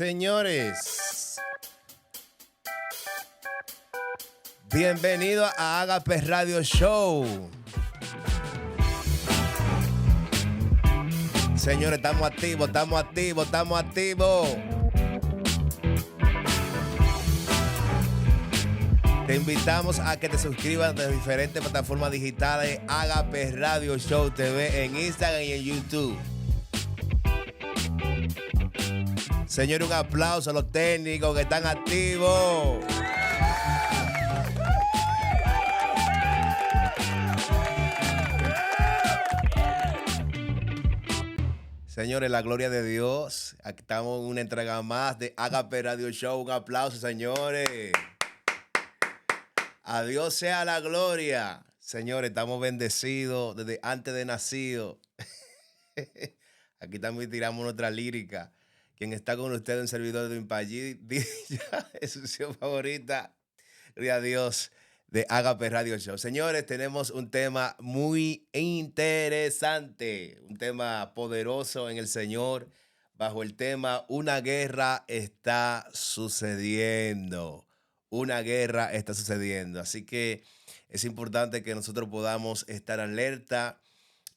Señores, bienvenido a Agape Radio Show. Señores, estamos activos. Te invitamos a que te suscribas de diferentes plataformas digitales Agape Radio Show TV en Instagram y en YouTube. Señor, un aplauso a los técnicos que están activos. Señores, la gloria de Dios. Aquí estamos en una entrega más de Agape Radio Show. Un aplauso, señores. A Dios sea la gloria. Señores, estamos bendecidos desde antes de nacido. Aquí también tiramos nuestra lírica. Quien está con ustedes, un servidor de Impallí, es su canción favorita. Gloria a Dios, de Agape Radio Show. Señores, tenemos un tema muy interesante, un tema poderoso en el Señor, bajo el tema Una guerra está sucediendo. Una guerra está sucediendo. Así que es importante que nosotros podamos estar alerta,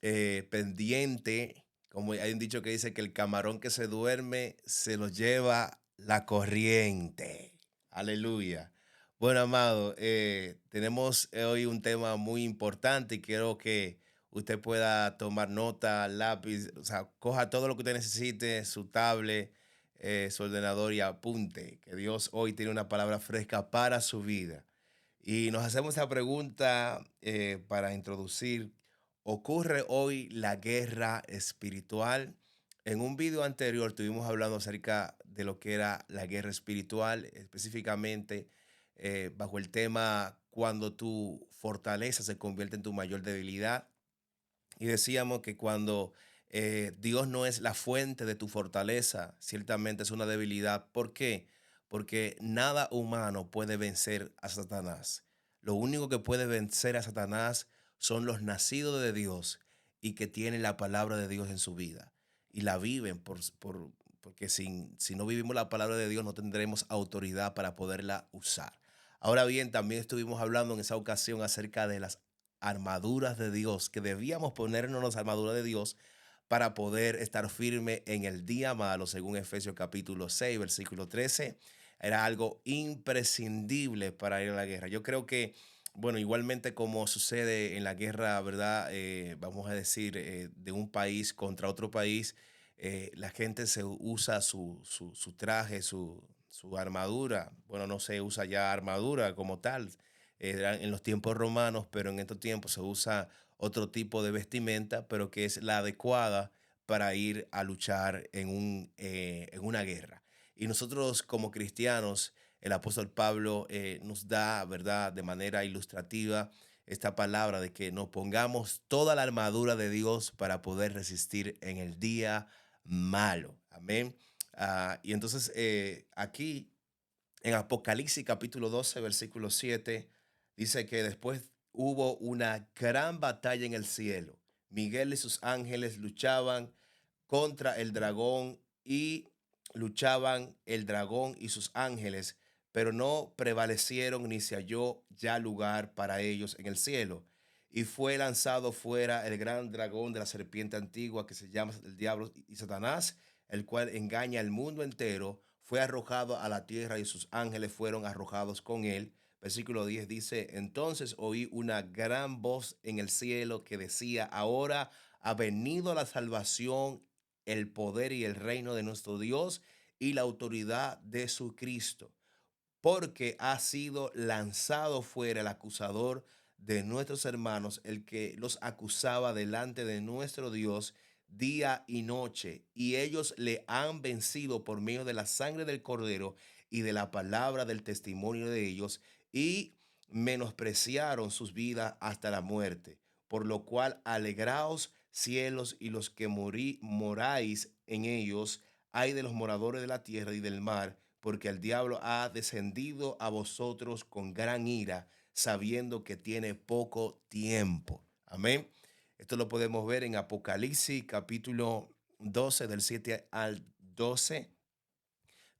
pendiente. Como hay un dicho que dice que el camarón que se duerme se lo lleva la corriente. Aleluya. Bueno, amado, tenemos hoy un tema muy importante y quiero que usted pueda tomar nota, lápiz, o sea, coja todo lo que usted necesite, su tablet, su ordenador y apunte, que Dios hoy tiene una palabra fresca para su vida. Y nos hacemos esta pregunta para introducir. ¿Ocurre hoy la guerra espiritual? En un video anterior estuvimos hablando acerca de lo que era la guerra espiritual, específicamente bajo el tema cuando tu fortaleza se convierte en tu mayor debilidad. Y decíamos que cuando Dios no es la fuente de tu fortaleza, ciertamente es una debilidad. ¿Por qué? Porque nada humano puede vencer a Satanás. Lo único que puede vencer a Satanás son los nacidos de Dios y que tienen la palabra de Dios en su vida y la viven porque si no vivimos la palabra de Dios no tendremos autoridad para poderla usar. Ahora bien, también estuvimos hablando en esa ocasión acerca de las armaduras de Dios, que debíamos ponernos las armaduras de Dios para poder estar firme en el día malo, según Efesios capítulo 6, versículo 13. Era algo imprescindible para ir a la guerra. Yo creo que, bueno, igualmente como sucede en la guerra, ¿verdad? Vamos a decir, de un país contra otro país, la gente se usa su traje, su armadura. Bueno, no se usa ya armadura como tal, eran en los tiempos romanos, pero en estos tiempos se usa otro tipo de vestimenta, pero que es la adecuada para ir a luchar en una guerra. Y nosotros como cristianos, el apóstol Pablo nos da, ¿verdad?, de manera ilustrativa esta palabra de que nos pongamos toda la armadura de Dios para poder resistir en el día malo. Amén. Y entonces aquí en Apocalipsis capítulo 12, versículo 7, dice que después hubo una gran batalla en el cielo. Miguel y sus ángeles luchaban contra el dragón y luchaban el dragón y sus ángeles, pero no prevalecieron ni se halló ya lugar para ellos en el cielo. Y fue lanzado fuera el gran dragón de la serpiente antigua que se llama el diablo y Satanás, el cual engaña al mundo entero. Fue arrojado a la tierra y sus ángeles fueron arrojados con él. Versículo 10 dice, entonces oí una gran voz en el cielo que decía, ahora ha venido la salvación, el poder y el reino de nuestro Dios y la autoridad de su Cristo, porque ha sido lanzado fuera el acusador de nuestros hermanos, el que los acusaba delante de nuestro Dios día y noche, y ellos le han vencido por medio de la sangre del Cordero y de la palabra del testimonio de ellos, y menospreciaron sus vidas hasta la muerte. Por lo cual, alegraos cielos y los que moráis en ellos, ay de los moradores de la tierra y del mar, porque el diablo ha descendido a vosotros con gran ira, sabiendo que tiene poco tiempo. Amén. Esto lo podemos ver en Apocalipsis capítulo 12, del 7 al 12,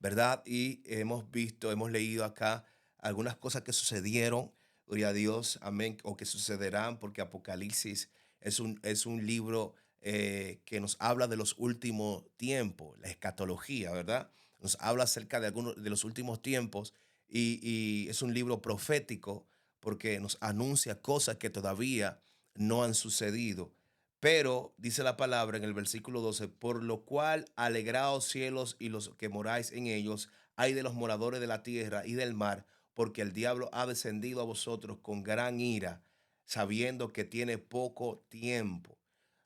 ¿verdad? Y hemos visto, hemos leído acá algunas cosas que sucedieron, gloria a Dios, amén, o que sucederán, porque Apocalipsis es un libro que nos habla de los últimos tiempos, la escatología, ¿verdad? Nos habla acerca de algunos de los últimos tiempos y es un libro profético porque nos anuncia cosas que todavía no han sucedido. Pero dice la palabra en el versículo 12, por lo cual alegraos cielos y los que moráis en ellos, hay de los moradores de la tierra y del mar, porque el diablo ha descendido a vosotros con gran ira, sabiendo que tiene poco tiempo.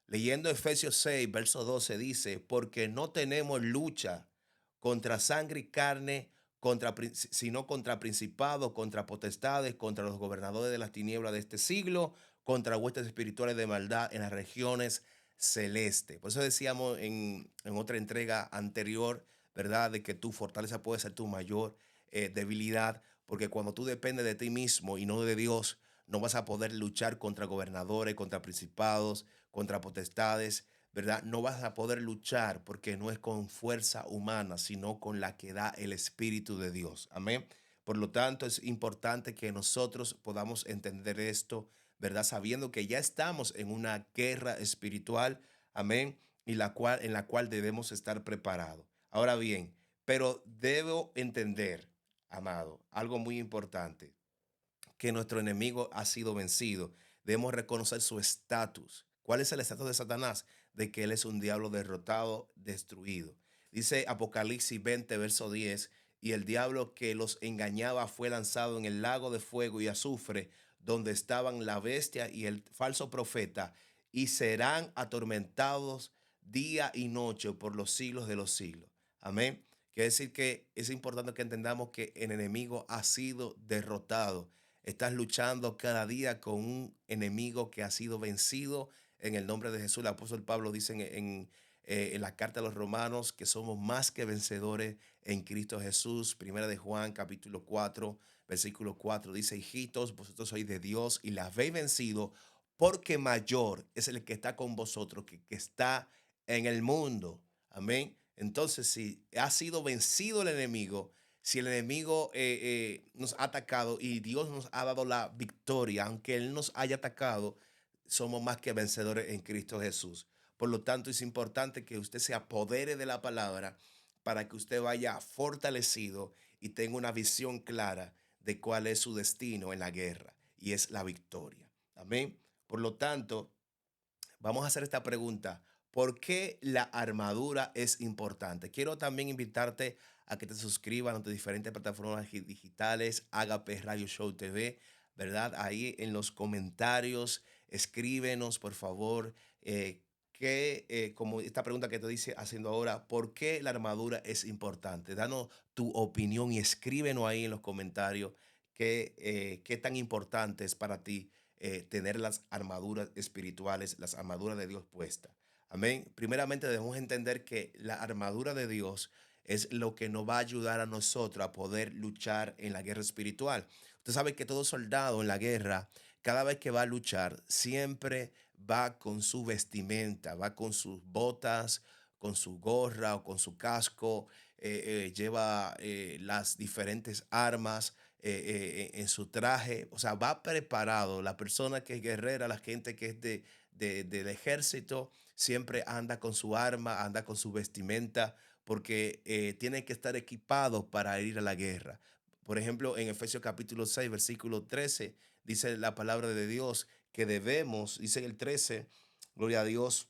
Leyendo Efesios 6, verso 12 dice, porque no tenemos lucha contra sangre y carne, sino contra principados, contra potestades, contra los gobernadores de las tinieblas de este siglo, contra huestes espirituales de maldad en las regiones celestes. Por eso decíamos en otra entrega anterior, ¿verdad? De que tu fortaleza puede ser tu mayor debilidad, porque cuando tú dependes de ti mismo y no de Dios, no vas a poder luchar contra gobernadores, contra principados, contra potestades, ¿verdad? No vas a poder luchar porque no es con fuerza humana, sino con la que da el Espíritu de Dios. Amén. Por lo tanto, es importante que nosotros podamos entender esto, ¿verdad? Sabiendo que ya estamos en una guerra espiritual, amén, y en la cual debemos estar preparados. Ahora bien, pero debo entender, amado, algo muy importante, que nuestro enemigo ha sido vencido. Debemos reconocer su estatus. ¿Cuál es el estatus de Satanás? De que él es un diablo derrotado, destruido. Dice Apocalipsis 20, verso 10, y el diablo que los engañaba fue lanzado en el lago de fuego y azufre, donde estaban la bestia y el falso profeta, y serán atormentados día y noche por los siglos de los siglos. Amén. Quiere decir que es importante que entendamos que el enemigo ha sido derrotado. Estás luchando cada día con un enemigo que ha sido vencido en el nombre de Jesús. El apóstol Pablo dice en la carta a los romanos que somos más que vencedores en Cristo Jesús. Primera de Juan, capítulo 4, versículo 4 dice, hijitos, vosotros sois de Dios y la habéis vencido, porque mayor es el que está con vosotros que está en el mundo. Amén. Entonces, si ha sido vencido el enemigo, si el enemigo nos ha atacado y Dios nos ha dado la victoria, aunque Él nos haya atacado, somos más que vencedores en Cristo Jesús. Por lo tanto, es importante que usted se apodere de la palabra para que usted vaya fortalecido y tenga una visión clara de cuál es su destino en la guerra, y es la victoria. Amén. Por lo tanto, vamos a hacer esta pregunta. ¿Por qué la armadura es importante? Quiero también invitarte a que te suscribas a tus diferentes plataformas digitales, Agape Radio Show TV, ¿verdad? Ahí en los comentarios, escríbenos, por favor, como esta pregunta que te dice haciendo ahora, ¿por qué la armadura es importante? Danos tu opinión y escríbenos ahí en los comentarios qué tan importante es para ti tener las armaduras espirituales, las armaduras de Dios puestas. Amén. Primeramente debemos entender que la armadura de Dios es lo que nos va a ayudar a nosotros a poder luchar en la guerra espiritual. Usted sabe que todo soldado en la guerra, cada vez que va a luchar, siempre va con su vestimenta, va con sus botas, con su gorra o con su casco, lleva las diferentes armas en su traje, o sea, va preparado. La persona que es guerrera, la gente que es del ejército, siempre anda con su arma, anda con su vestimenta, porque tienen que estar equipados para ir a la guerra. Por ejemplo, en Efesios capítulo 6 versículo 13 dice la palabra de Dios que debemos, dice el 13 gloria a Dios,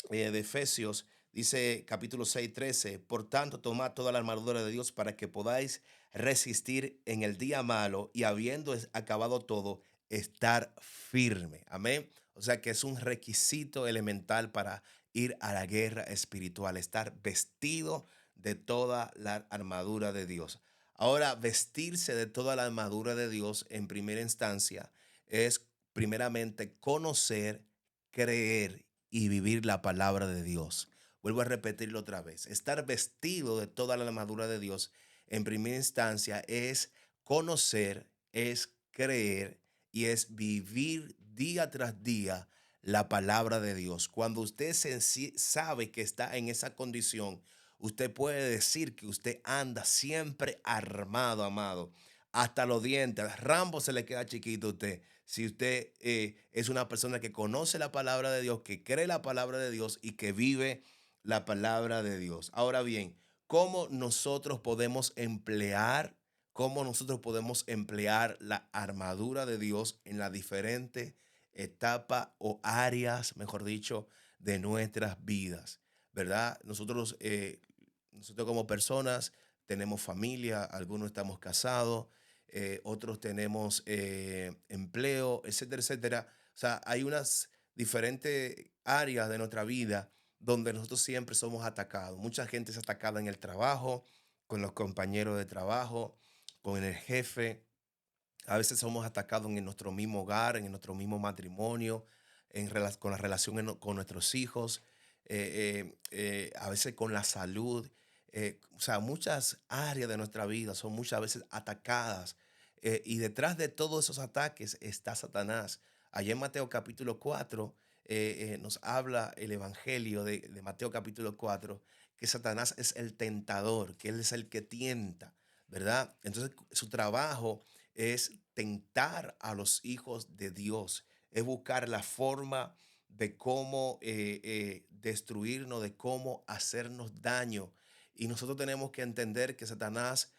de Efesios, dice capítulo 6 13 por tanto, tomad toda la armadura de Dios para que podáis resistir en el día malo y habiendo acabado todo, estar firme. Amén. O sea que es un requisito elemental para ir a la guerra espiritual, estar vestido de toda la armadura de Dios. Ahora, vestirse de toda la armadura de Dios en primera instancia es primeramente conocer, creer y vivir la palabra de Dios. Vuelvo a repetirlo otra vez. Estar vestido de toda la armadura de Dios en primera instancia es conocer, es creer y es vivir día tras día la palabra de Dios. Cuando usted sabe que está en esa condición, usted puede decir que usted anda siempre armado, amado, hasta los dientes. Rambo se le queda chiquito a usted. Si usted es una persona que conoce la palabra de Dios, que cree la palabra de Dios y que vive la palabra de Dios. Ahora bien, ¿cómo nosotros podemos emplear la armadura de Dios en las diferentes etapas o áreas, mejor dicho, de nuestras vidas? ¿Verdad? Nosotros como personas tenemos familia, algunos estamos casados, otros tenemos empleo, etcétera, etcétera. O sea, hay unas diferentes áreas de nuestra vida donde nosotros siempre somos atacados. Mucha gente es atacada en el trabajo, con los compañeros de trabajo, con el jefe. A veces somos atacados en nuestro mismo hogar, en nuestro mismo matrimonio, con la relación con nuestros hijos, a veces con la salud. O sea, muchas áreas de nuestra vida son muchas veces atacadas. Y detrás de todos esos ataques está Satanás. Allá en Mateo capítulo 4 nos habla el Evangelio de Mateo capítulo 4 que Satanás es el tentador, que él es el que tienta, ¿verdad? Entonces su trabajo es tentar a los hijos de Dios, es buscar la forma de cómo destruirnos, de cómo hacernos daño. Y nosotros tenemos que entender que Satanás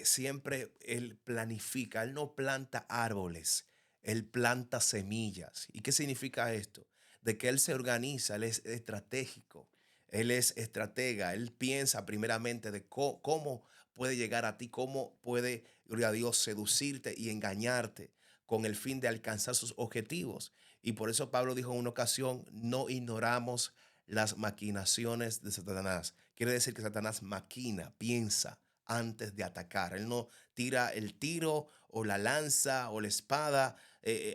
siempre, él planifica, él no planta árboles, él planta semillas. ¿Y qué significa esto? De que él se organiza, él es estratégico, él es estratega, él piensa primeramente de cómo puede llegar a ti, cómo puede, gloria a Dios, seducirte y engañarte con el fin de alcanzar sus objetivos. Y por eso Pablo dijo en una ocasión, no ignoramos las maquinaciones de Satanás. Quiere decir que Satanás maquina, piensa antes de atacar. Él no tira el tiro o la lanza o la espada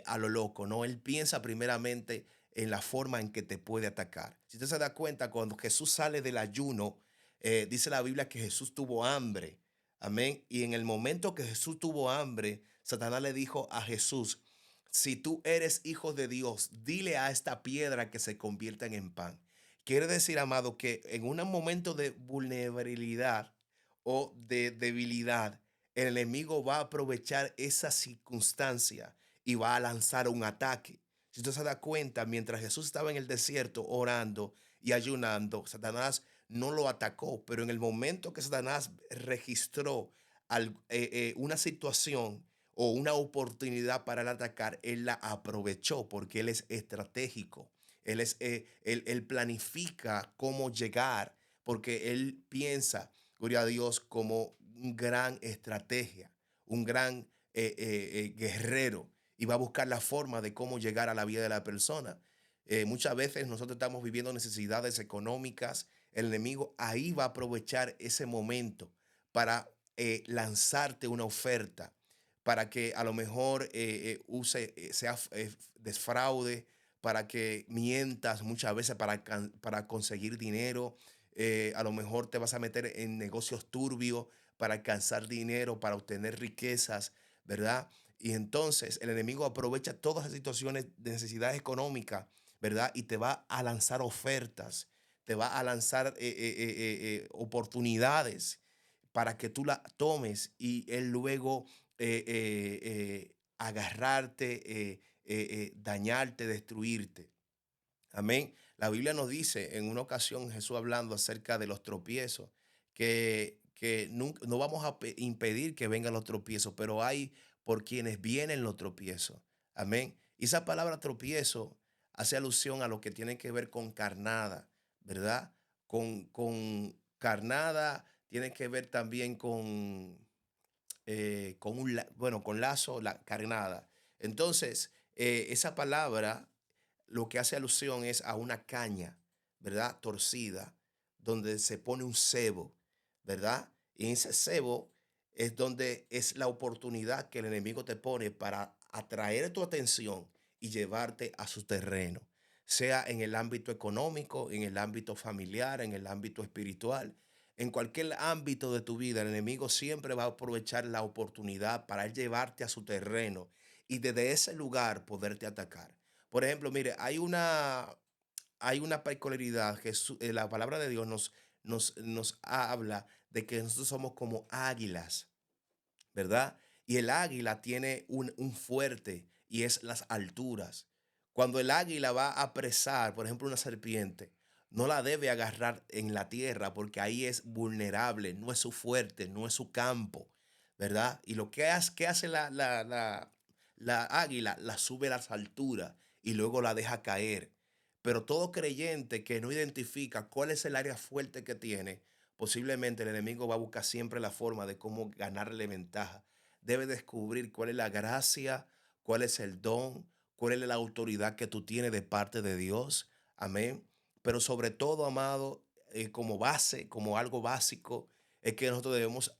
a lo loco, no, él piensa primeramente en la forma en que te puede atacar. Si usted se da cuenta, cuando Jesús sale del ayuno, dice la Biblia que Jesús tuvo hambre. Amén. Y en el momento que Jesús tuvo hambre, Satanás le dijo a Jesús, si tú eres hijo de Dios, dile a esta piedra que se convierta en pan. Quiere decir, amado, que en un momento de vulnerabilidad o de debilidad, el enemigo va a aprovechar esa circunstancia y va a lanzar un ataque. Si usted se da cuenta, mientras Jesús estaba en el desierto orando y ayunando, Satanás no lo atacó, pero en el momento que Satanás registró una situación o una oportunidad para el atacar, él la aprovechó porque él es estratégico. Él planifica cómo llegar porque él piensa, gloria a Dios, como un gran estrategia, un gran guerrero y va a buscar la forma de cómo llegar a la vida de la persona. Muchas veces nosotros estamos viviendo necesidades económicas, el enemigo ahí va a aprovechar ese momento para lanzarte una oferta, para que a lo mejor desfraude, para que mientas muchas veces para conseguir dinero. A lo mejor te vas a meter en negocios turbios para alcanzar dinero, para obtener riquezas, ¿verdad? Y entonces el enemigo aprovecha todas las situaciones de necesidad económica, ¿verdad? Y te va a lanzar ofertas, te va a lanzar oportunidades para que tú la tomes y él luego agarrarte, dañarte, destruirte. Amén. La Biblia nos dice en una ocasión, Jesús hablando acerca de los tropiezos, que no vamos a impedir que vengan los tropiezos, pero hay por quienes vienen los tropiezos. Amén. Y esa palabra tropiezo hace alusión a lo que tiene que ver con carnada, ¿verdad? Con carnada tiene que ver también con lazo, la carnada. Entonces, esa palabra lo que hace alusión es a una caña, ¿verdad? Torcida, donde se pone un cebo, ¿verdad? Y en ese cebo es donde es la oportunidad que el enemigo te pone para atraer tu atención y llevarte a su terreno, sea en el ámbito económico, en el ámbito familiar, en el ámbito espiritual. En cualquier ámbito de tu vida, el enemigo siempre va a aprovechar la oportunidad para él llevarte a su terreno y desde ese lugar poderte atacar. Por ejemplo, mire, hay una peculiaridad que la palabra de Dios nos habla de que nosotros somos como águilas, ¿verdad? Y el águila tiene un fuerte y es las alturas. Cuando el águila va a apresar, por ejemplo, una serpiente, no la debe agarrar en la tierra porque ahí es vulnerable, no es su fuerte, no es su campo, ¿verdad? Y lo que hace, ¿qué hace la águila? La sube a las alturas y luego la deja caer. Pero todo creyente que no identifica cuál es el área fuerte que tiene, posiblemente el enemigo va a buscar siempre la forma de cómo ganarle ventaja. Debe descubrir cuál es la gracia, cuál es el don, cuál es la autoridad que tú tienes de parte de Dios. Amén. Pero sobre todo, amado, como base, como algo básico, es que nosotros debemos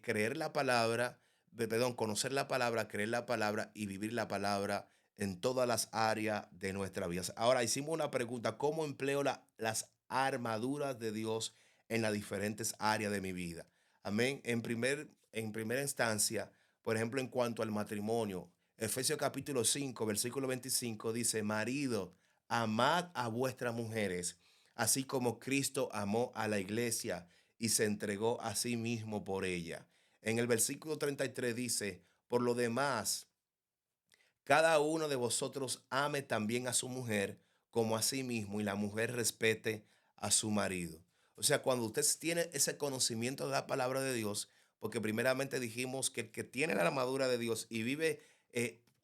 creer la palabra, perdón, conocer la palabra, creer la palabra y vivir la palabra en todas las áreas de nuestra vida. Ahora hicimos una pregunta: ¿cómo empleo las armaduras de Dios en las diferentes áreas de mi vida? Amén. En primera instancia, por ejemplo, en cuanto al matrimonio, Efesios capítulo 5 versículo 25 dice: marido, amad a vuestras mujeres, así como Cristo amó a la iglesia y se entregó a sí mismo por ella. En el versículo 33 dice: por lo demás, cada uno de vosotros ame también a su mujer como a sí mismo, y la mujer respete a su marido. O sea, cuando usted tiene ese conocimiento de la palabra de Dios, porque primeramente dijimos que el que tiene la armadura de Dios y vive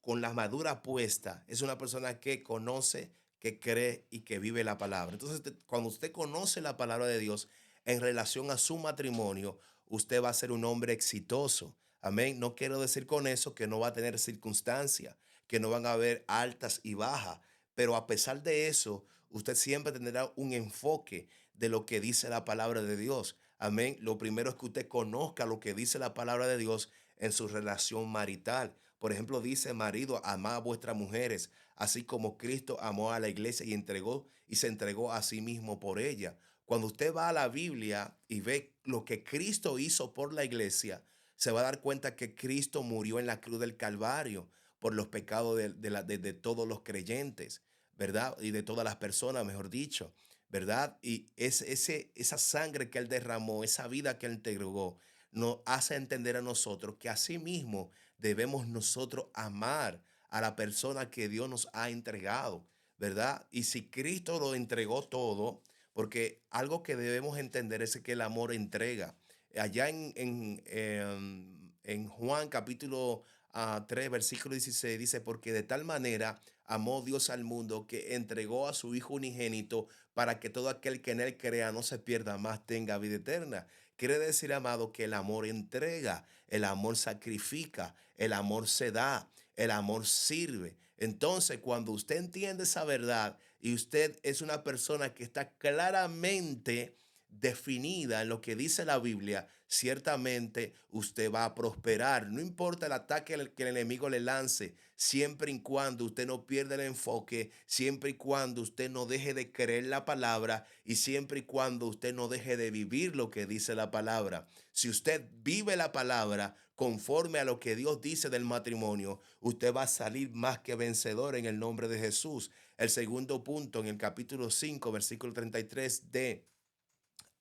con la armadura puesta es una persona que conoce, que cree y que vive la palabra. Entonces, cuando usted conoce la palabra de Dios en relación a su matrimonio, usted va a ser un hombre exitoso. Amén. No quiero decir con eso que no va a tener circunstancias, que no van a haber altas y bajas, pero a pesar de eso, usted siempre tendrá un enfoque de lo que dice la palabra de Dios. Amén. Lo primero es que usted conozca lo que dice la palabra de Dios en su relación marital. Por ejemplo, dice: marido, amad a vuestras mujeres, así como Cristo amó a la iglesia y se entregó a sí mismo por ella. Cuando usted va a la Biblia y ve lo que Cristo hizo por la iglesia, se va a dar cuenta que Cristo murió en la cruz del Calvario por los pecados de todos los creyentes, ¿verdad? Y de todas las personas, mejor dicho, ¿verdad? Y esa sangre que Él derramó, esa vida que Él entregó, nos hace entender a nosotros que así mismo debemos nosotros amar a la persona que Dios nos ha entregado, ¿verdad? Y si Cristo lo entregó todo, porque algo que debemos entender es que el amor entrega. Allá en Juan capítulo 3, versículo 16 dice: porque de tal manera amó Dios al mundo que entregó a su Hijo unigénito para que todo aquel que en él crea no se pierda, más tenga vida eterna. Quiere decir, amado, que el amor entrega, el amor sacrifica, el amor se da, el amor sirve. Entonces, cuando usted entiende esa verdad y usted es una persona que está claramente definida en lo que dice la Biblia, ciertamente usted va a prosperar. No importa el ataque que el enemigo le lance, siempre y cuando usted no pierda el enfoque, siempre y cuando usted no deje de creer la palabra y siempre y cuando usted no deje de vivir lo que dice la palabra. Si usted vive la palabra conforme a lo que Dios dice del matrimonio, usted va a salir más que vencedor en el nombre de Jesús. El segundo punto, en el capítulo 5 versículo 33 de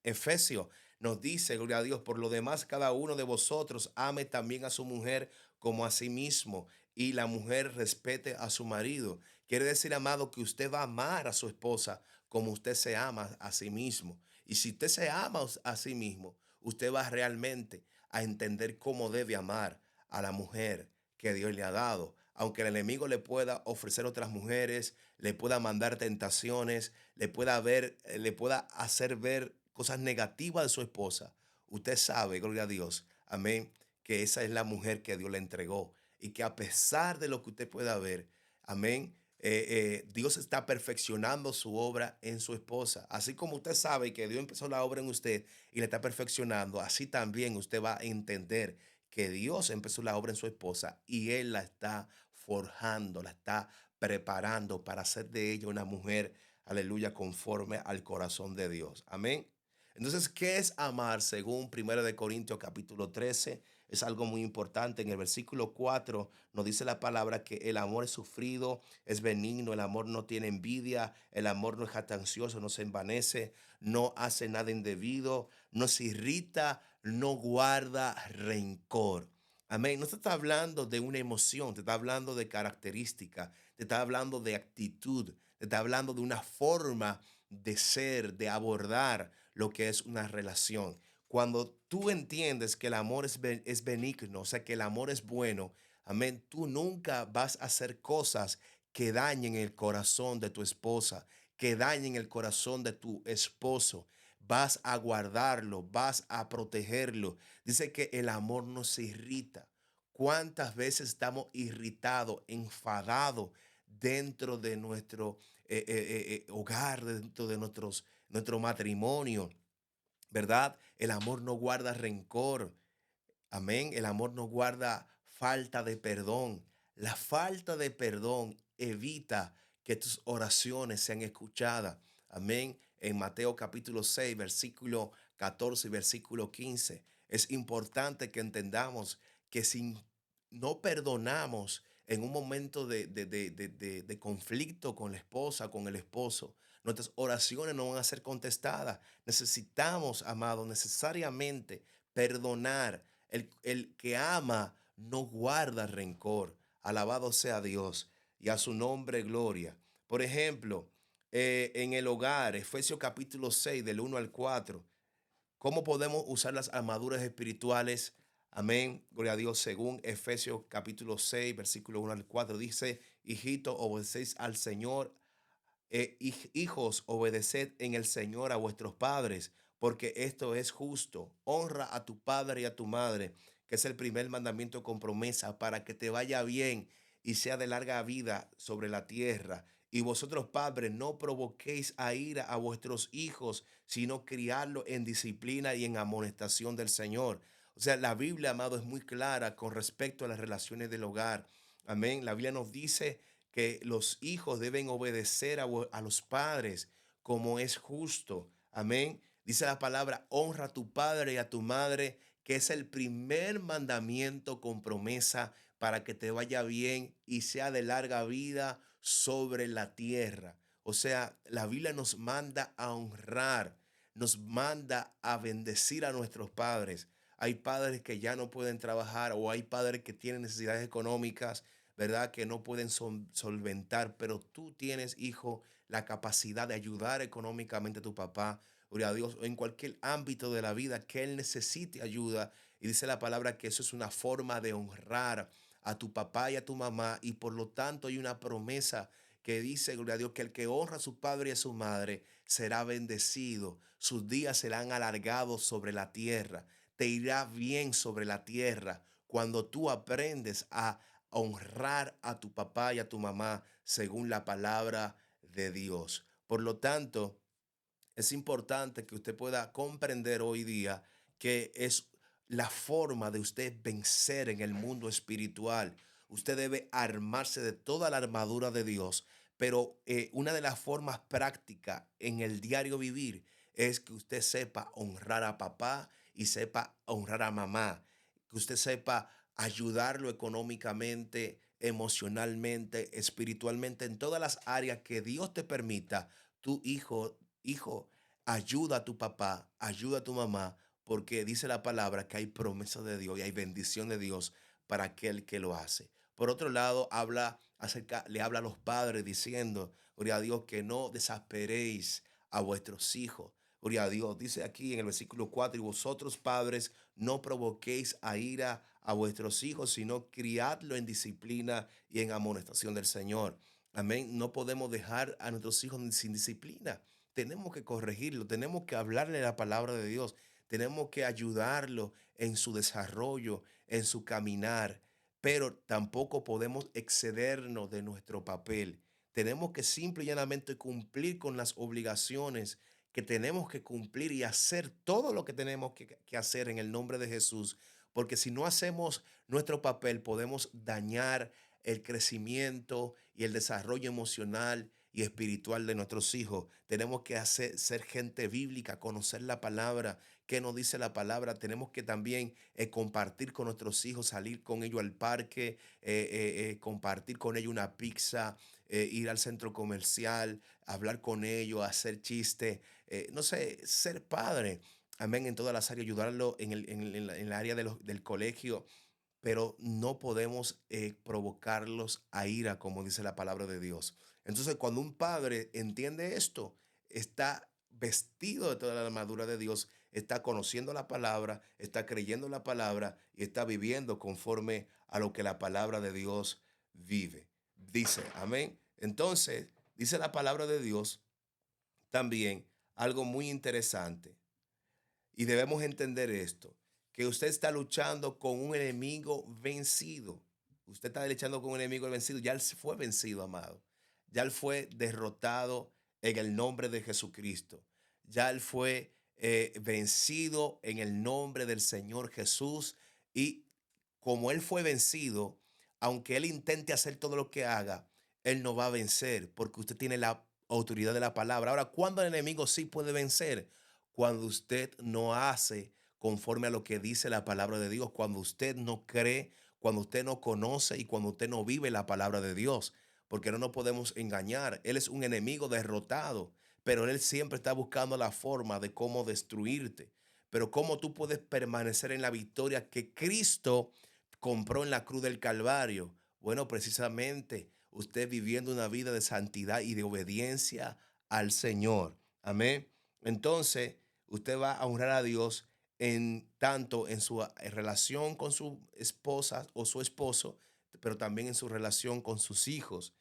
Efesios, nos dice, gloria a Dios: por lo demás, cada uno de vosotros ame también a su mujer como a sí mismo, y la mujer respete a su marido. Quiere decir, amado, que usted va a amar a su esposa como usted se ama a sí mismo. Y si usted se ama a sí mismo, usted va realmente a entender cómo debe amar a la mujer que Dios le ha dado. Aunque el enemigo le pueda ofrecer otras mujeres, le pueda mandar tentaciones, le pueda hacer ver cosas negativas de su esposa, usted sabe, gloria a Dios, amén, que esa es la mujer que Dios le entregó y que a pesar de lo que usted pueda ver, amén, Dios está perfeccionando su obra en su esposa. Así como usted sabe que Dios empezó la obra en usted y la está perfeccionando, así también usted va a entender que Dios empezó la obra en su esposa y Él la está forjando, la está preparando para hacer de ella una mujer, aleluya, conforme al corazón de Dios. Amén. Entonces, ¿qué es amar según 1 de Corintios capítulo 13? es algo muy importante. En el versículo 4 nos dice la palabra que el amor es sufrido, es benigno, el amor no tiene envidia, el amor no es jactancioso, no se envanece, no hace nada indebido, no se irrita, no guarda rencor. Amén. No te está hablando de una emoción, te está hablando de característica, te está hablando de actitud, te está hablando de una forma de ser, de abordar lo que es una relación. Cuando tú entiendes que el amor es benigno, o sea, que el amor es bueno, amén, tú nunca vas a hacer cosas que dañen el corazón de tu esposa, que dañen el corazón de tu esposo. Vas a guardarlo, vas a protegerlo. Dice que el amor no se irrita. ¿Cuántas veces estamos irritados, enfadados dentro de nuestro hogar, dentro de nuestro matrimonio? ¿Verdad? El amor no guarda rencor. Amén. El amor no guarda falta de perdón. La falta de perdón evita que tus oraciones sean escuchadas. Amén. En Mateo capítulo 6 versículo 14 y versículo 15. Es importante que entendamos que si no perdonamos en un momento de conflicto con la esposa, con el esposo, nuestras oraciones no van a ser contestadas. Necesitamos, amado, necesariamente perdonar. El que ama no guarda rencor. Alabado sea Dios y a su nombre gloria. Por ejemplo, en el hogar, Efesios capítulo 6 del 1 al 4. ¿Cómo podemos usar las armaduras espirituales? Amén. Gloria a Dios. Según Efesios capítulo 6 versículo 1 al 4, dice: Hijito, obedecéis al Señor, hijos, obedeced en el Señor a vuestros padres, porque esto es justo. Honra a tu padre y a tu madre, que es el primer mandamiento con promesa, para que te vaya bien y sea de larga vida sobre la tierra. Y vosotros, padres, no provoquéis a ira a vuestros hijos, sino criarlos en disciplina y en amonestación del Señor. O sea, la Biblia, amado, es muy clara con respecto a las relaciones del hogar. Amén. La Biblia nos dice que los hijos deben obedecer a los padres como es justo. Amén. Dice la palabra: honra a tu padre y a tu madre, que es el primer mandamiento con promesa, para que te vaya bien y sea de larga vida sobre la tierra. O sea, la Biblia nos manda a honrar, nos manda a bendecir a nuestros padres. Hay padres que ya no pueden trabajar, o hay padres que tienen necesidades económicas, ¿verdad? Que no pueden solventar, pero tú tienes, hijo, la capacidad de ayudar económicamente a tu papá, gloria a Dios, o en cualquier ámbito de la vida que él necesite ayuda. Y dice la palabra que eso es una forma de honrar a tu papá y a tu mamá, y por lo tanto hay una promesa que dice, gloria a Dios, que el que honra a su padre y a su madre será bendecido, sus días serán alargados sobre la tierra, te irá bien sobre la tierra cuando tú aprendes a honrar a tu papá y a tu mamá según la palabra de Dios. Por lo tanto, es importante que usted pueda comprender hoy día que es la forma de usted vencer en el mundo espiritual. Usted debe armarse de toda la armadura de Dios, pero una de las formas prácticas en el diario vivir es que usted sepa honrar a papá y sepa honrar a mamá, que usted sepa ayudarlo económicamente, emocionalmente, espiritualmente, en todas las áreas que Dios te permita. Tu hijo, ayuda a tu papá, ayuda a tu mamá, porque dice la palabra que hay promesa de Dios y hay bendición de Dios para aquel que lo hace. Por otro lado, le habla a los padres diciendo, gloria a Dios, que no desesperéis a vuestros hijos. Gloria a Dios. Dice aquí en el versículo 4: y vosotros, padres, no provoquéis a ira a vuestros hijos, sino criadlo en disciplina y en amonestación del Señor. Amén. No podemos dejar a nuestros hijos sin disciplina. Tenemos que corregirlo, tenemos que hablarle la palabra de Dios, tenemos que ayudarlo en su desarrollo, en su caminar, pero tampoco podemos excedernos de nuestro papel. Tenemos que simple y llanamente cumplir con las obligaciones que tenemos que cumplir y hacer todo lo que tenemos que hacer en el nombre de Jesús, porque si no hacemos nuestro papel, podemos dañar el crecimiento y el desarrollo emocional y espiritual de nuestros hijos. Tenemos que ser gente bíblica, conocer la palabra, qué nos dice la palabra. Tenemos que también compartir con nuestros hijos, salir con ellos al parque, compartir con ellos una pizza, ir al centro comercial, hablar con ellos, hacer chistes, no sé, ser padre. Amén, en todas las áreas, ayudarlo en el área del colegio, pero no podemos provocarlos a ira, como dice la palabra de Dios. Entonces, cuando un padre entiende esto, está vestido de toda la armadura de Dios, está conociendo la palabra, está creyendo la palabra y está viviendo conforme a lo que la palabra de Dios vive. Dice, amén. Entonces, dice la palabra de Dios también algo muy interesante. Y debemos entender esto, que usted está luchando con un enemigo vencido. Usted está luchando con un enemigo vencido. Ya él fue vencido, amado. Ya él fue derrotado en el nombre de Jesucristo. Ya él fue vencido en el nombre del Señor Jesús. Y como él fue vencido, aunque él intente hacer todo lo que haga, él no va a vencer porque usted tiene la autoridad de la palabra. Ahora, ¿cuándo el enemigo sí puede vencer? Cuando usted no hace conforme a lo que dice la palabra de Dios, cuando usted no cree, cuando usted no conoce y cuando usted no vive la palabra de Dios, porque no nos podemos engañar. Él es un enemigo derrotado, pero él siempre está buscando la forma de cómo destruirte. Pero cómo tú puedes permanecer en la victoria que Cristo compró en la cruz del Calvario. Bueno, precisamente usted viviendo una vida de santidad y de obediencia al Señor. Amén. Entonces, usted va a honrar a Dios en tanto en su relación con su esposa o su esposo, pero también en su relación con sus hijos.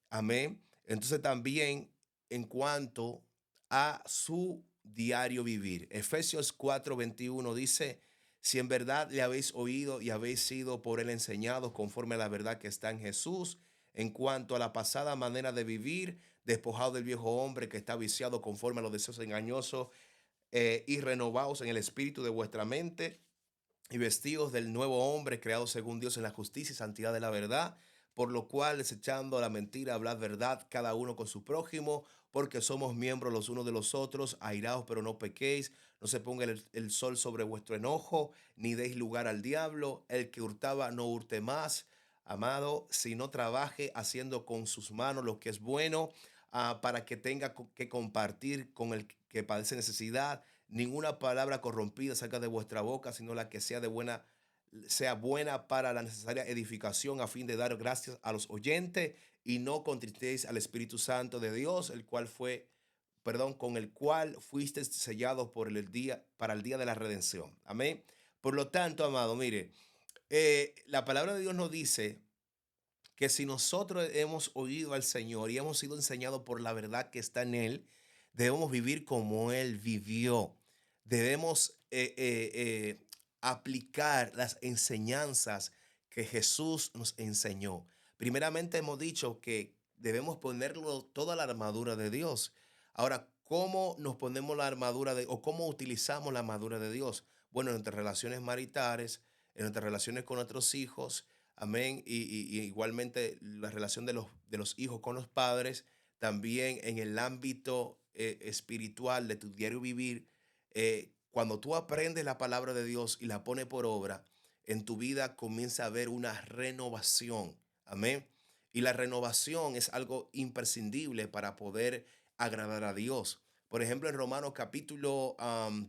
Amén. Entonces también en cuanto a su diario vivir. Efesios 4:21 dice, si en verdad le habéis oído y habéis sido por él enseñados conforme a la verdad que está en Jesús, en cuanto a la pasada manera de vivir, despojado del viejo hombre que está viciado conforme a los deseos engañosos, y renovados en el espíritu de vuestra mente y vestidos del nuevo hombre creado según Dios en la justicia y santidad de la verdad, por lo cual desechando la mentira, hablad verdad cada uno con su prójimo, porque somos miembros los unos de los otros, airaos pero no pequéis, no se ponga el sol sobre vuestro enojo, ni deis lugar al diablo, el que hurtaba no hurte más, amado, sino trabaje haciendo con sus manos lo que es bueno, para que tenga que compartir con el que padece necesidad. Ninguna palabra corrompida salga de vuestra boca, sino la que sea buena para la necesaria edificación, a fin de dar gracias a los oyentes, y no contristéis al Espíritu Santo de Dios, el cual fue, perdón, con el cual fuisteis sellados por el día, para el día de la redención. Amén. Por lo tanto, amado, mire, la palabra de Dios nos dice que si nosotros hemos oído al Señor y hemos sido enseñados por la verdad que está en Él, debemos vivir como Él vivió. Debemos aplicar las enseñanzas que Jesús nos enseñó. Primeramente hemos dicho que debemos ponerlo toda la armadura de Dios. Ahora, ¿cómo nos ponemos la armadura o cómo utilizamos la armadura de Dios? Bueno, en nuestras relaciones maritales, en nuestras relaciones con nuestros hijos. Amén. Y igualmente la relación de los hijos con los padres, también en el ámbito espiritual de tu diario vivir. Cuando tú aprendes la palabra de Dios y la pones por obra, en tu vida comienza a haber una renovación. Amén. Y la renovación es algo imprescindible para poder agradar a Dios. Por ejemplo, en Romanos capítulo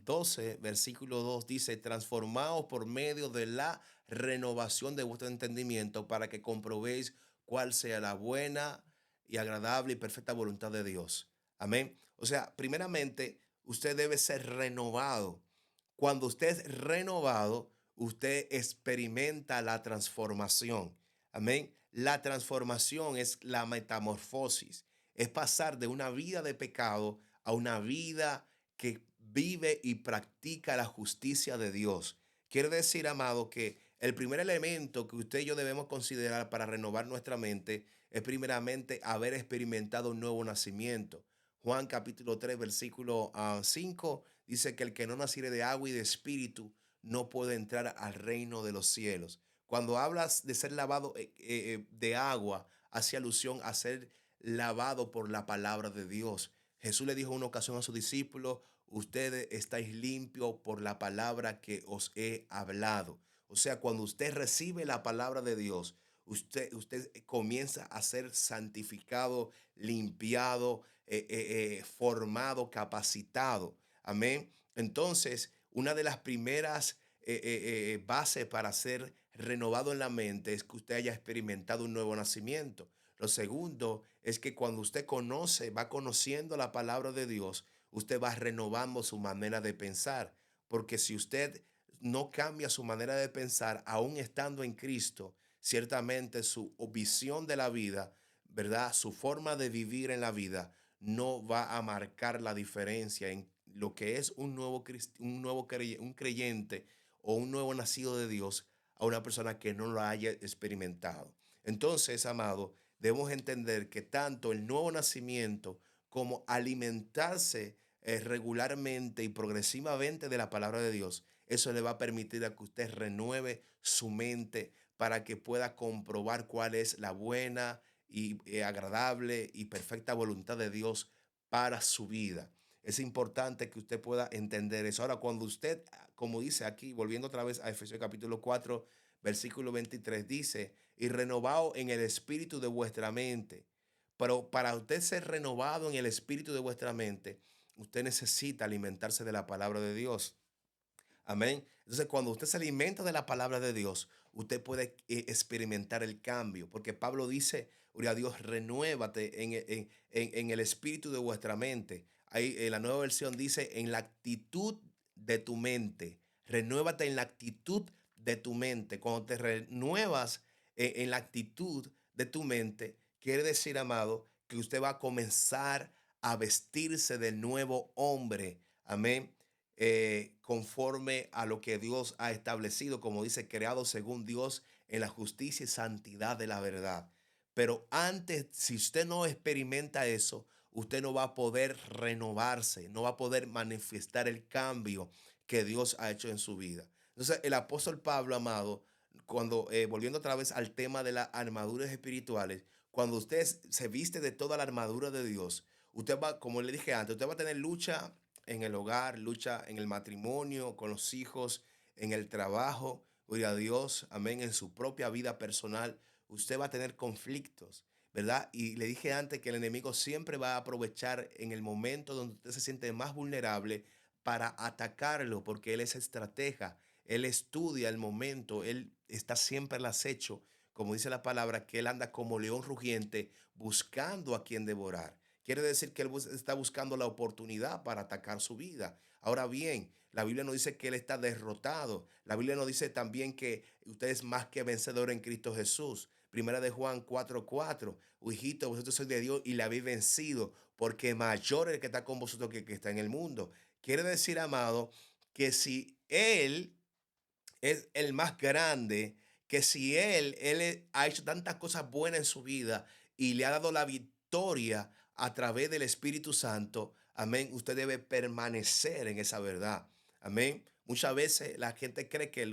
12, versículo 2 dice, transformaos por medio de la renovación de vuestro entendimiento para que comprobéis cuál sea la buena y agradable y perfecta voluntad de Dios. Amén. O sea, primeramente, usted debe ser renovado. Cuando usted es renovado, usted experimenta la transformación. Amén. La transformación es la metamorfosis. Es pasar de una vida de pecado a una vida que vive y practica la justicia de Dios. Quiere decir, amado, que el primer elemento que usted y yo debemos considerar para renovar nuestra mente es primeramente haber experimentado un nuevo nacimiento. Juan capítulo 3 versículo 5 dice que el que no naciere de agua y de espíritu no puede entrar al reino de los cielos. Cuando hablas de ser lavado de agua, hace alusión a ser lavado por la palabra de Dios. Jesús le dijo en una ocasión a sus discípulos, ustedes estáis limpios por la palabra que os he hablado. O sea, cuando usted recibe la palabra de Dios, usted comienza a ser santificado, limpiado, formado, capacitado. Amén. Entonces, una de las primeras bases para ser renovado en la mente es que usted haya experimentado un nuevo nacimiento. Lo segundo es que cuando usted conoce, va conociendo la palabra de Dios, usted va renovando su manera de pensar. Porque si usted no cambia su manera de pensar, aún estando en Cristo, ciertamente su visión de la vida, ¿verdad? Su forma de vivir en la vida no va a marcar la diferencia en lo que es un nuevo, un creyente o un nuevo nacido de Dios a una persona que no lo haya experimentado. Entonces, amado, debemos entender que tanto el nuevo nacimiento como alimentarse regularmente y progresivamente de la palabra de Dios, eso le va a permitir a que usted renueve su mente para que pueda comprobar cuál es la buena y agradable y perfecta voluntad de Dios para su vida. Es importante que usted pueda entender eso. Ahora, cuando usted, como dice aquí, volviendo otra vez a Efesios capítulo 4, versículo 23, dice, y renovado en el espíritu de vuestra mente. Pero para usted ser renovado en el espíritu de vuestra mente, usted necesita alimentarse de la palabra de Dios. Amén. Entonces, cuando usted se alimenta de la palabra de Dios, usted puede experimentar el cambio, porque Pablo dice, gloria a Dios, renuévate en el espíritu de vuestra mente. Ahí en la nueva versión dice, en la actitud de tu mente. Renuévate en la actitud de tu mente. Cuando te renuevas en la actitud de tu mente, quiere decir, amado, que usted va a comenzar a vestirse del nuevo hombre. Amén, conforme a lo que Dios ha establecido, como dice, creado según Dios en la justicia y santidad de la verdad. Pero antes, si usted no experimenta eso, usted no va a poder renovarse, no va a poder manifestar el cambio que Dios ha hecho en su vida. Entonces, el apóstol Pablo, amado, cuando, volviendo otra vez al tema de las armaduras espirituales, cuando usted se viste de toda la armadura de Dios, usted va, como le dije antes, usted va a tener lucha en el hogar, lucha en el matrimonio, con los hijos, en el trabajo, gloria a Dios, amén, en su propia vida personal, usted va a tener conflictos, ¿verdad? Y le dije antes que el enemigo siempre va a aprovechar en el momento donde usted se siente más vulnerable para atacarlo, porque él es estratega, él estudia el momento, él está siempre al acecho, como dice la palabra, que él anda como león rugiente buscando a quien devorar. Quiere decir que él está buscando la oportunidad para atacar su vida. Ahora bien, la Biblia no dice que él está derrotado. La Biblia nos dice también que usted es más que vencedor en Cristo Jesús. Primera de Juan 4:4. Hijito, vosotros sois de Dios y le habéis vencido, porque mayor es el que está con vosotros que el que está en el mundo. Quiere decir, amado, que si él es el más grande, que si ha hecho tantas cosas buenas en su vida y le ha dado la victoria a través del Espíritu Santo, amén, usted debe permanecer en esa verdad, amén. Muchas veces la gente cree que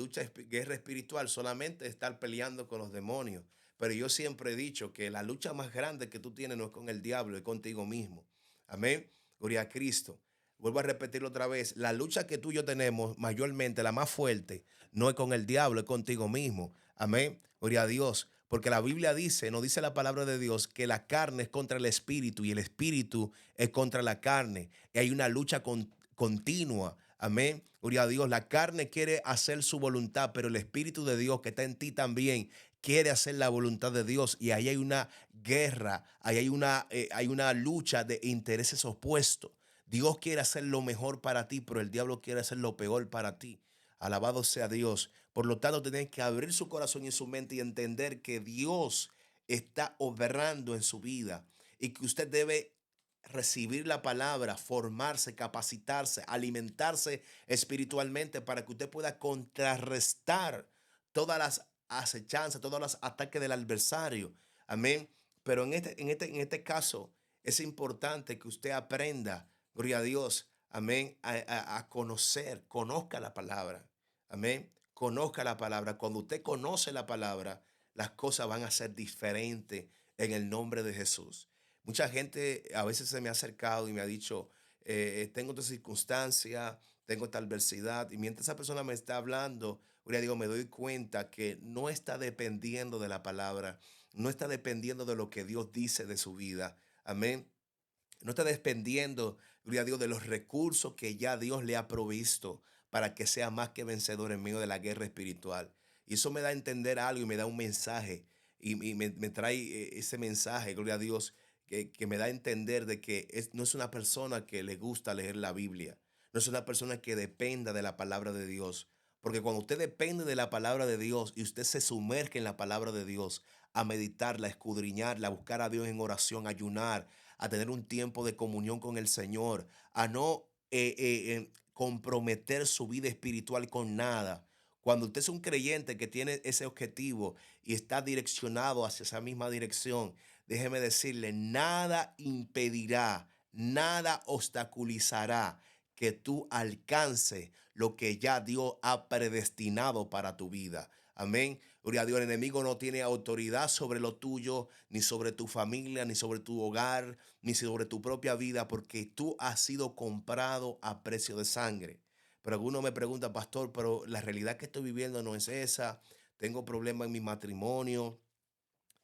guerra espiritual solamente es estar peleando con los demonios, pero yo siempre he dicho que la lucha más grande que tú tienes no es con el diablo, es contigo mismo, amén, gloria a Cristo. Vuelvo a repetirlo otra vez, la lucha que tú y yo tenemos, mayormente la más fuerte, no es con el diablo, es contigo mismo. Amén. Gloria a Dios. Porque la Biblia dice, nos dice la palabra de Dios, que la carne es contra el espíritu y el espíritu es contra la carne. Y hay una lucha continua. Amén. Gloria a Dios. La carne quiere hacer su voluntad, pero el Espíritu de Dios que está en ti también quiere hacer la voluntad de Dios. Y ahí hay una guerra, ahí hay una lucha de intereses opuestos. Dios quiere hacer lo mejor para ti, pero el diablo quiere hacer lo peor para ti. Alabado sea Dios. Por lo tanto, tienen que abrir su corazón y su mente y entender que Dios está obrando en su vida y que usted debe recibir la palabra, formarse, capacitarse, alimentarse espiritualmente para que usted pueda contrarrestar todas las acechanzas, todos los ataques del adversario. Amén. Pero en este caso es importante que usted aprenda, gloria a Dios, amén, a conocer, conozca la palabra. Amén. Conozca la palabra. Cuando usted conoce la palabra, las cosas van a ser diferentes en el nombre de Jesús. Mucha gente a veces se me ha acercado y me ha dicho, tengo esta circunstancia, tengo esta adversidad, y mientras esa persona me está hablando, gloria a Dios, me doy cuenta que no está dependiendo de la palabra, no está dependiendo de lo que Dios dice de su vida. Amén. No está dependiendo, gloria a Dios, de los recursos que ya Dios le ha provisto para que sea más que vencedor en medio de la guerra espiritual. Y eso me da a entender algo y me da un mensaje. Y me trae ese mensaje, gloria a Dios, que me da a entender de que no es una persona que le gusta leer la Biblia. No es una persona que dependa de la palabra de Dios. Porque cuando usted depende de la palabra de Dios y usted se sumerge en la palabra de Dios, a meditarla, a escudriñarla, a buscar a Dios en oración, a ayunar, a tener un tiempo de comunión con el Señor, a no comprometer su vida espiritual con nada. Cuando usted es un creyente que tiene ese objetivo y está direccionado hacia esa misma dirección, déjeme decirle, nada impedirá, nada obstaculizará que tú alcances lo que ya Dios ha predestinado para tu vida. Amén. Gloria a Dios, el enemigo no tiene autoridad sobre lo tuyo, ni sobre tu familia, ni sobre tu hogar, ni sobre tu propia vida, porque tú has sido comprado a precio de sangre. Pero alguno me pregunta, pastor, pero la realidad que estoy viviendo no es esa. Tengo problemas en mi matrimonio,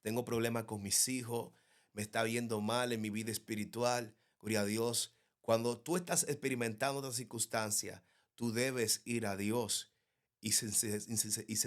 tengo problemas con mis hijos, me está viendo mal en mi vida espiritual. Gloria a Dios. Cuando tú estás experimentando esta circunstancia, tú debes ir a Dios y ser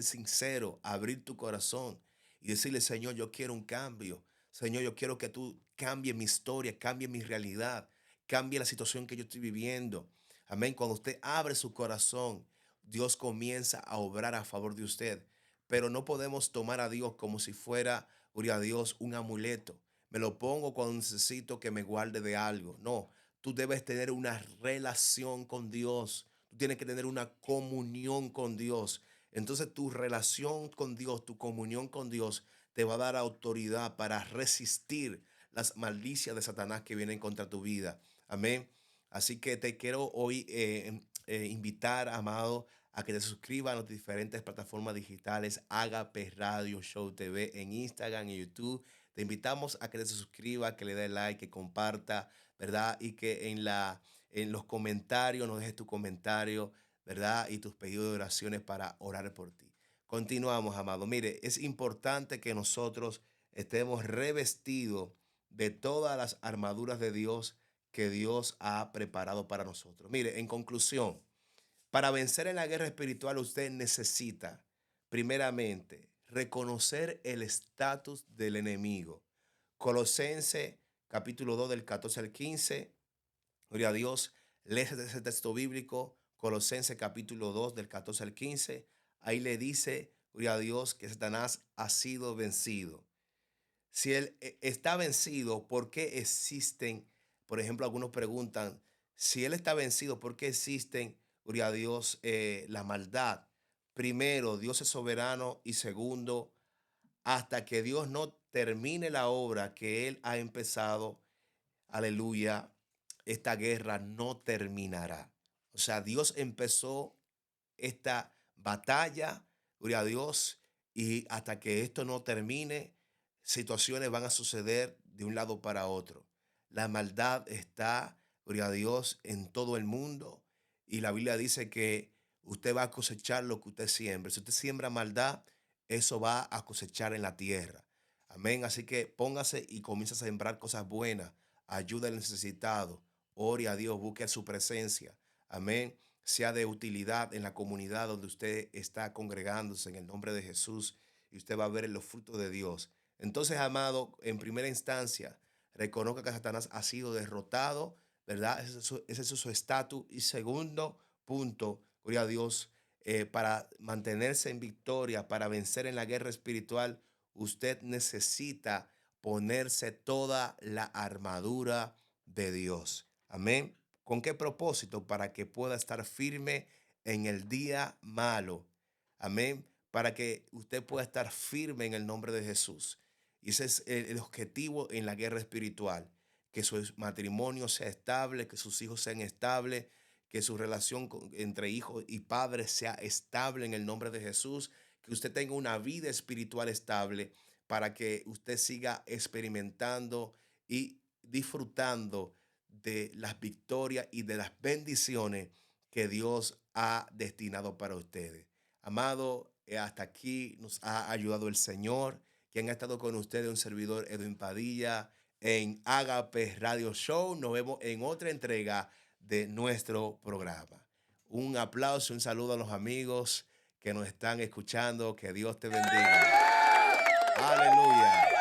sincero, abrir tu corazón y decirle, Señor, yo quiero un cambio. Señor, yo quiero que tú cambies mi historia, cambie mi realidad, cambie la situación que yo estoy viviendo. Amén. Cuando usted abre su corazón, Dios comienza a obrar a favor de usted. Pero no podemos tomar a Dios como si fuera, gloria a Dios, un amuleto. Me lo pongo cuando necesito que me guarde de algo. No, tú debes tener una relación con Dios. Tú tienes que tener una comunión con Dios. Entonces tu relación con Dios, tu comunión con Dios, te va a dar autoridad para resistir las malicias de Satanás que vienen contra tu vida. Amén. Así que te quiero hoy invitar, amado, a que te suscribas a las diferentes plataformas digitales, Agape Radio Show TV en Instagram y YouTube. Te invitamos a que te suscribas, que le dé like, que comparta, ¿verdad? Y que en los comentarios nos dejes tu comentario, ¿verdad? Y tus pedidos de oraciones para orar por ti. Continuamos, amado. Mire, es importante que nosotros estemos revestidos de todas las armaduras de Dios que Dios ha preparado para nosotros. Mire, en conclusión, para vencer en la guerra espiritual usted necesita, primeramente, reconocer el estatus del enemigo. Colosense capítulo 2 del 14 al 15. Gloria a Dios. Lee ese texto bíblico. Colosense capítulo 2 del 14 al 15. Ahí le dice, gloria a Dios, que Satanás ha sido vencido. Si él está vencido, ¿por qué existen? Por ejemplo, algunos preguntan, si él está vencido, ¿por qué existen, gloria a Dios, la maldad? Primero, Dios es soberano y segundo, hasta que Dios no termine la obra que él ha empezado, aleluya, esta guerra no terminará. O sea, Dios empezó esta batalla, gloria a Dios, y hasta que esto no termine, situaciones van a suceder de un lado para otro. La maldad está, gloria a Dios, en todo el mundo, y la Biblia dice que usted va a cosechar lo que usted siembra. Si usted siembra maldad, eso va a cosechar en la tierra. Amén. Así que póngase y comienza a sembrar cosas buenas. Ayuda al necesitado. Ore a Dios, busque su presencia. Amén. Sea de utilidad en la comunidad donde usted está congregándose en el nombre de Jesús y usted va a ver los frutos de Dios. Entonces, amado, en primera instancia, reconozca que Satanás ha sido derrotado, ¿verdad? Ese es su estatus. Y segundo punto, gloria a Dios, para mantenerse en victoria, para vencer en la guerra espiritual, usted necesita ponerse toda la armadura de Dios. Amén. ¿Con qué propósito? Para que pueda estar firme en el día malo. Amén. Para que usted pueda estar firme en el nombre de Jesús. Y ese es el objetivo en la guerra espiritual. Que su matrimonio sea estable, que sus hijos sean estables, que su relación entre hijos y padres sea estable en el nombre de Jesús, que usted tenga una vida espiritual estable para que usted siga experimentando y disfrutando de las victorias y de las bendiciones que Dios ha destinado para ustedes. Amado, hasta aquí nos ha ayudado el Señor, quien ha estado con ustedes, un servidor Edwin Padilla, en Agape Radio Show. Nos vemos en otra entrega de nuestro programa. Un aplauso, un saludo a los amigos que nos están escuchando. Que Dios te bendiga. Aleluya.